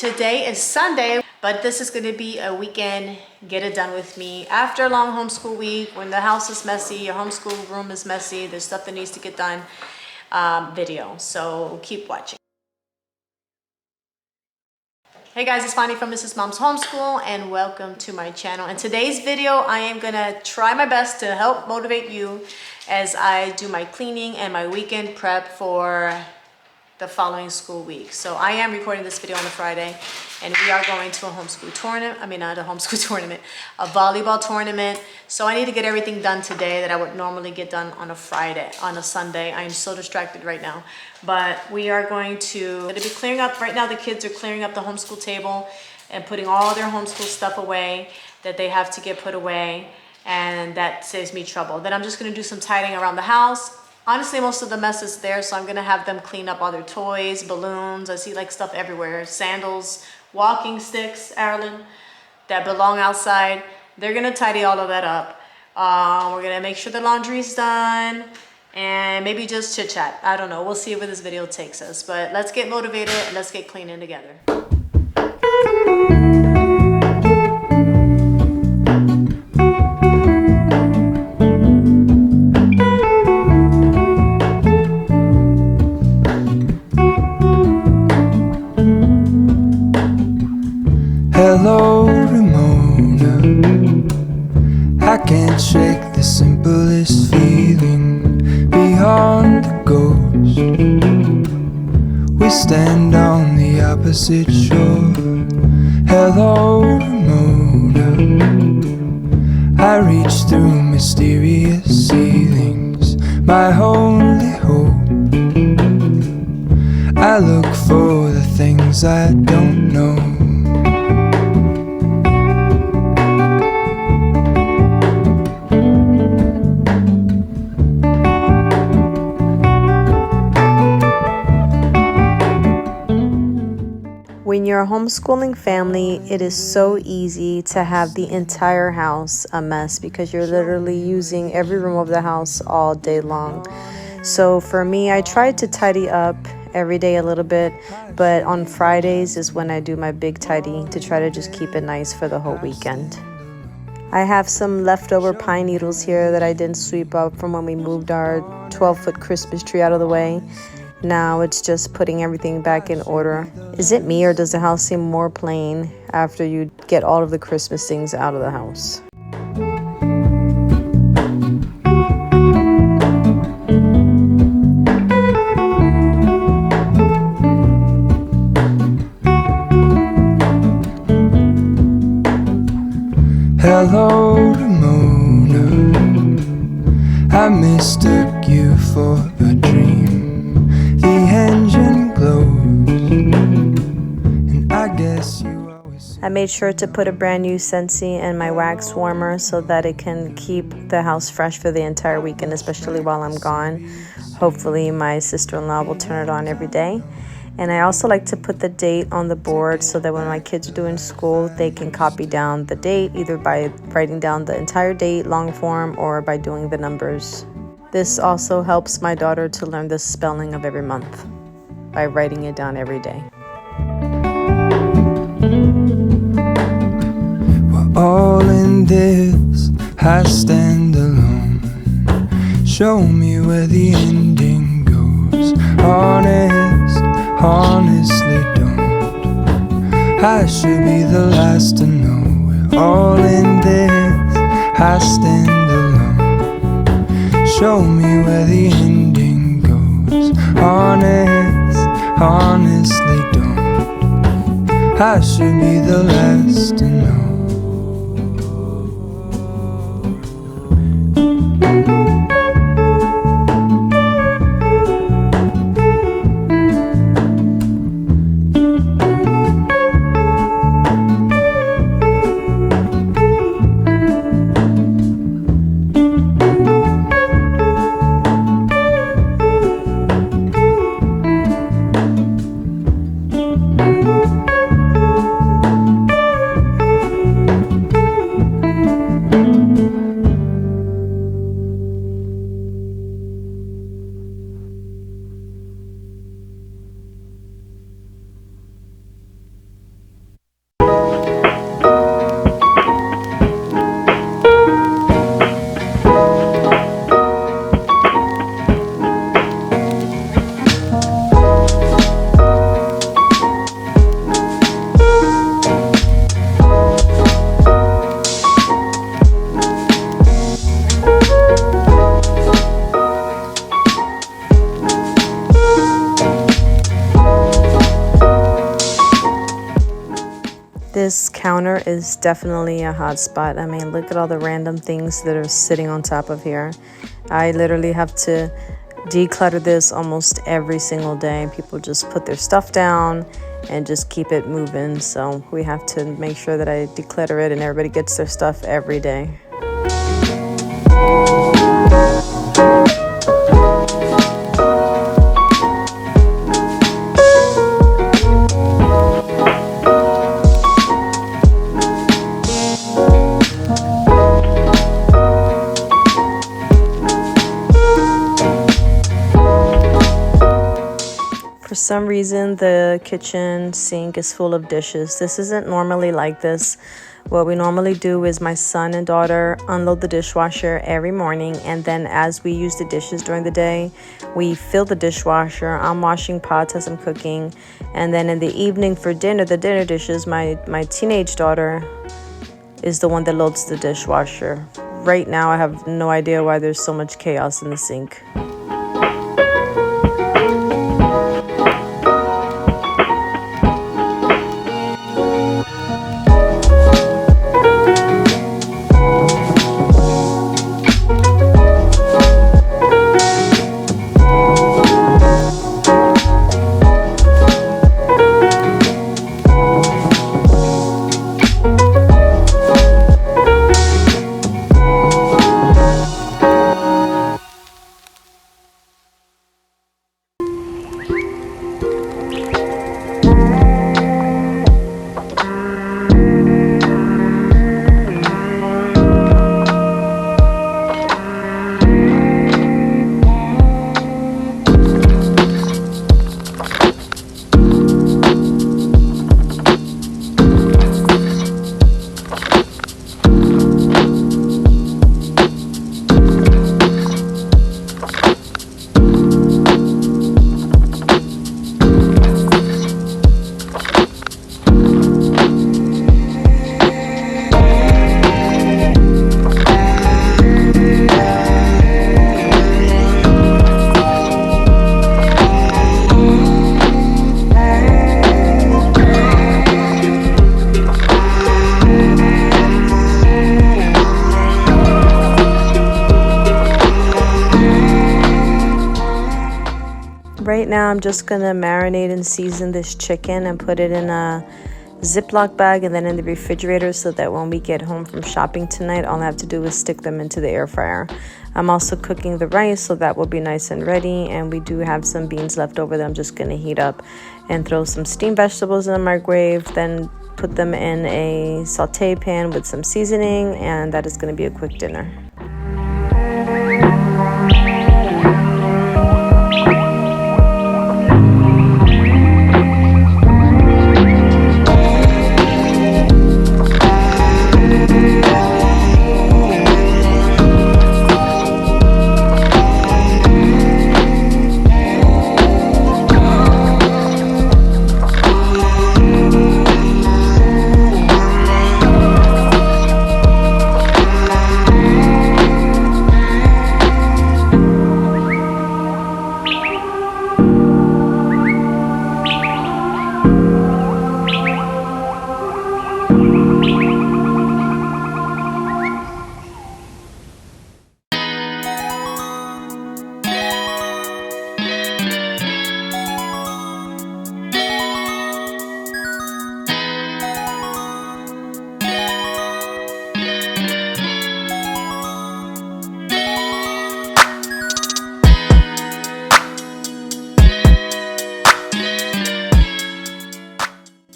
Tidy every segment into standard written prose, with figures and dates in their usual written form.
Today is Sunday, but this is going to be a weekend get it done with me after a long homeschool week. When the house is messy, your homeschool room is messy, there's stuff that needs to get done video. So keep watching. Hey guys, it's Fanny from Mrs. Mom's Homeschool and welcome to my channel. In today's video, I am gonna try my best to help motivate you as I do my cleaning and my weekend prep for the following school week. So I am recording this video on a Friday and we are going to a homeschool tournament. I mean, not a homeschool tournament, a volleyball tournament. So I need to get everything done today that I would normally get done on a Friday, on a Sunday. I am so distracted right now. But we are going to be clearing up. Right now the kids are clearing up the homeschool table and putting all their homeschool stuff away that they have to get put away. And that saves me trouble. Then I'm just gonna do some tidying around the house. Honestly, most of the mess is there, so I'm gonna have them clean up all their toys, balloons. I see like stuff everywhere, sandals, walking sticks, Arlen, that belong outside. They're gonna tidy all of that up. We're gonna make sure the laundry's done and maybe just chit chat. I don't know, we'll see where this video takes us, but let's get motivated and let's get cleaning together. Hello, Ramona. I can't shake the simplest feeling beyond the ghost. We stand on the opposite shore. Hello, Ramona. I reach through mysterious ceilings, my only hope. I look for the things I don't know. When you're a homeschooling family, it is so easy to have the entire house a mess because you're literally using every room of the house all day long. So for me, I try to tidy up every day a little bit, but on Fridays is when I do my big tidy to try to just keep it nice for the whole weekend. I have some leftover pine needles here that I didn't sweep up from when we moved our 12-foot Christmas tree out of the way. Now it's just putting everything back in order. Is it me or does the house seem more plain after you get all of the Christmas things out of the house? Hello, Ramona. I mistook you for a dream. The engine glows, and I guess you always. I made sure to put a brand new Scentsy in my wax warmer so that it can keep the house fresh for the entire weekend, especially while I'm gone. Hopefully my sister-in-law will turn it on every day. And I also like to put the date on the board so that when my kids are doing school, they can copy down the date, either by writing down the entire date, long form, or by doing the numbers. This also helps my daughter to learn the spelling of every month by writing it down every day. We're all in this, I stand alone. Show me where the ending goes. Honestly don't. I should be the last to know. We're all in this, I stand alone. Show me where the ending goes. Honestly don't. I should be the last to know. This counter is definitely a hot spot. I mean, look at all the random things that are sitting on top of here. I literally have to declutter this almost every single day. People just put their stuff down and just keep it moving. So we have to make sure that I declutter it and everybody gets their stuff every day. For some reason, the kitchen sink is full of dishes. This isn't normally like this. What we normally do is my son and daughter unload the dishwasher every morning, and then as we use the dishes during the day, we fill the dishwasher. I'm washing pots as I'm cooking, and then in the evening for dinner, the dinner dishes, my teenage daughter is the one that loads the dishwasher. Right now, I have no idea why there's so much chaos in the sink. Right now, I'm just gonna marinate and season this chicken and put it in a Ziploc bag and then in the refrigerator so that when we get home from shopping tonight, all I have to do is stick them into the air fryer. I'm also cooking the rice, so that will be nice and ready, and we do have some beans left over that I'm just gonna heat up and throw some steamed vegetables in the microwave, then put them in a saute pan with some seasoning, and that is gonna be a quick dinner.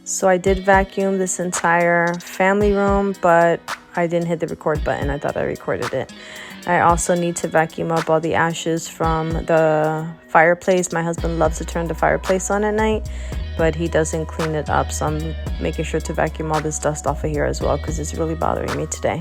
So I did vacuum this entire family room, but I didn't hit the record button. I thought I recorded it. I also need to vacuum up all the ashes from the fireplace. My husband loves to turn the fireplace on at night, but he doesn't clean it up. So I'm making sure to vacuum all this dust off of here as well because it's really bothering me today.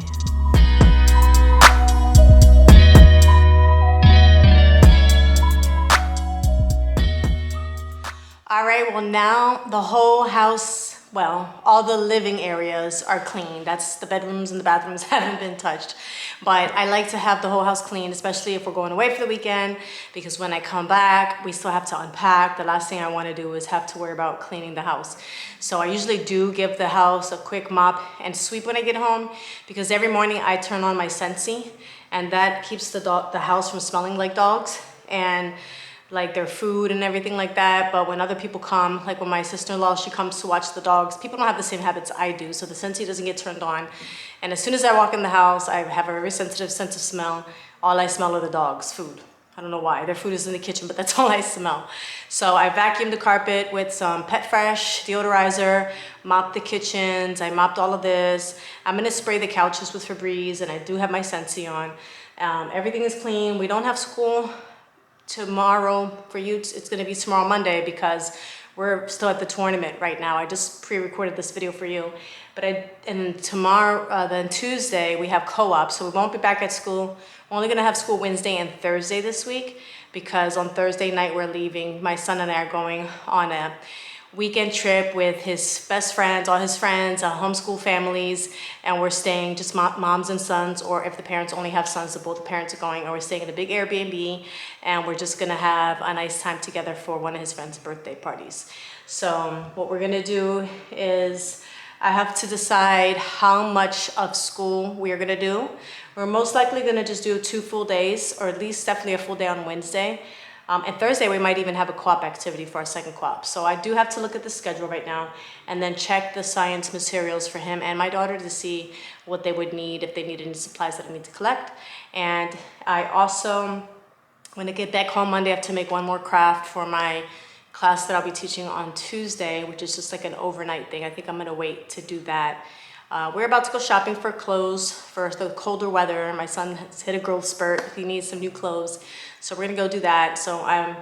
All right, well now the whole house well, all the living areas are clean. That's the bedrooms and the bathrooms haven't been touched. But I like to have the whole house clean, especially if we're going away for the weekend, because when I come back, we still have to unpack. The last thing I want to do is have to worry about cleaning the house. So I usually do give the house a quick mop and sweep when I get home, because every morning I turn on my Scentsy, and that keeps the house from smelling like dogs and like their food and everything like that. But when other people come, like when my sister-in-law, she comes to watch the dogs, people don't have the same habits I do, so the Scentsy doesn't get turned on. And as soon as I walk in the house, I have a very sensitive sense of smell. All I smell are the dogs' food. I don't know why. Their food is in the kitchen, but that's all I smell. So I vacuumed the carpet with some Pet Fresh deodorizer, mopped the kitchens, I mopped all of this. I'm gonna spray the couches with Febreze, and I do have my Scentsy on. Everything is clean. We don't have school tomorrow. For you, it's going to be tomorrow, Monday, because we're still at the tournament right now. I just pre-recorded this video for you. And tomorrow, then Tuesday, we have co-op, so we won't be back at school. We're only going to have school Wednesday and Thursday this week, because on Thursday night we're leaving. My son and I are going on a weekend trip with his best friends, all his friends, homeschool families, and we're staying just moms and sons, or if the parents only have sons, so both the parents are going, or we're staying in a big Airbnb, and we're just gonna have a nice time together for one of his friends' birthday parties. So what we're gonna do is I have to decide how much of school we are gonna do. We're most likely gonna just do 2 full days, or at least definitely a full day on Wednesday. And Thursday, we might even have a co-op activity for our second co-op. So I do have to look at the schedule right now and then check the science materials for him and my daughter to see what they would need, if they need any supplies that I need to collect. And I also, when I get back home Monday, I have to make one more craft for my class that I'll be teaching on Tuesday, which is just like an overnight thing. I think I'm gonna wait to do that. We're about to go shopping for clothes for the colder weather. My son has hit a growth spurt. He needs some new clothes. So we're gonna go do that. So I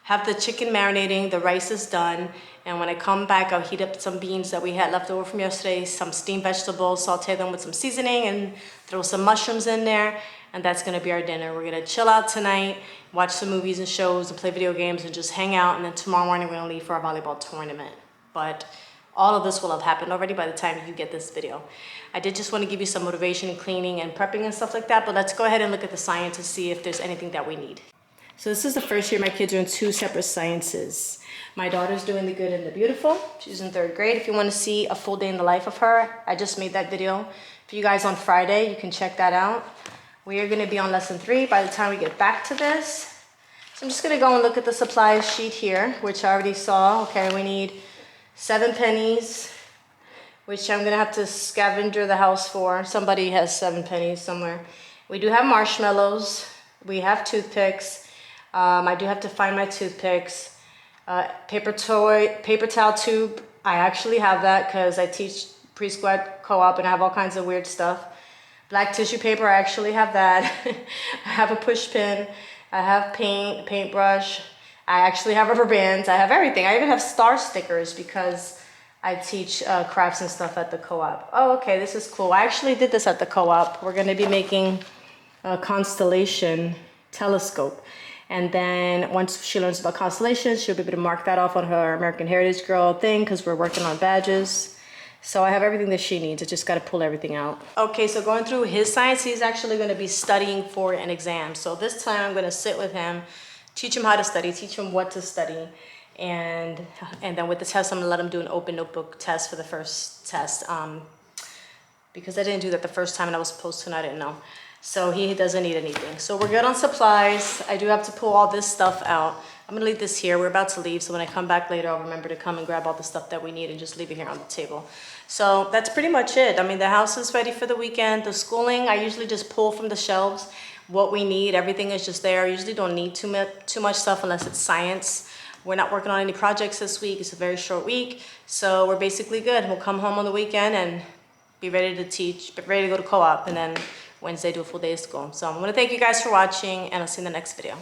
have the chicken marinating, the rice is done. And when I come back, I'll heat up some beans that we had left over from yesterday, some steamed vegetables, saute them with some seasoning and throw some mushrooms in there. And that's gonna be our dinner. We're gonna chill out tonight, watch some movies and shows and play video games and just hang out. And then tomorrow morning, we're gonna leave for our volleyball tournament. But all of this will have happened already by the time you get this video. I did just want to give you some motivation in cleaning and prepping and stuff like that, but let's go ahead and look at the science to see if there's anything that we need. So this is the first year my kids are in 2 separate sciences. My daughter's doing the good and the beautiful. She's in 3rd grade. If you want to see a full day in the life of her, I just made that video for you guys on Friday. You can check that out. We are going to be on lesson 3 by the time we get back to this. So I'm just going to go and look at the supplies sheet here, which I already saw. Okay, we need 7 pennies, which I'm gonna have to scavenger the house for. Somebody has 7 pennies somewhere. We do have marshmallows. We have toothpicks. I do have to find my toothpicks. Paper towel tube. I actually have that because I teach preschool at co-op and I have all kinds of weird stuff. Black tissue paper, I actually have that. I have a push pin. I have paint, paintbrush. I actually have rubber bands. I have everything. I even have star stickers because I teach crafts and stuff at the co-op. Oh, okay, this is cool. I actually did this at the co-op. We're gonna be making a constellation telescope. And then once she learns about constellations, she'll be able to mark that off on her American Heritage Girl thing because we're working on badges. So I have everything that she needs. I just got to pull everything out. Okay, so going through his science, he's actually going to be studying for an exam. So this time I'm going to sit with him, teach him how to study, teach him what to study. And then with the test, I'm going to let him do an open notebook test for the first test. Because I didn't do that the first time and I was supposed to and I didn't know. So he doesn't need anything. So we're good on supplies. I do have to pull all this stuff out. I'm gonna leave this here. We're about to leave, so when I come back later, I'll remember to come and grab all the stuff that we need and just leave it here on the table. So that's pretty much it. I mean, the house is ready for the weekend. The schooling, I usually just pull from the shelves what we need. Everything is just there. I usually don't need too much stuff unless it's science. We're not working on any projects this week. It's a very short week, so we're basically good. We'll come home on the weekend and be ready to teach, be ready to go to co-op, and then Wednesday do a full day of school. So I'm gonna thank you guys for watching, and I'll see you in the next video.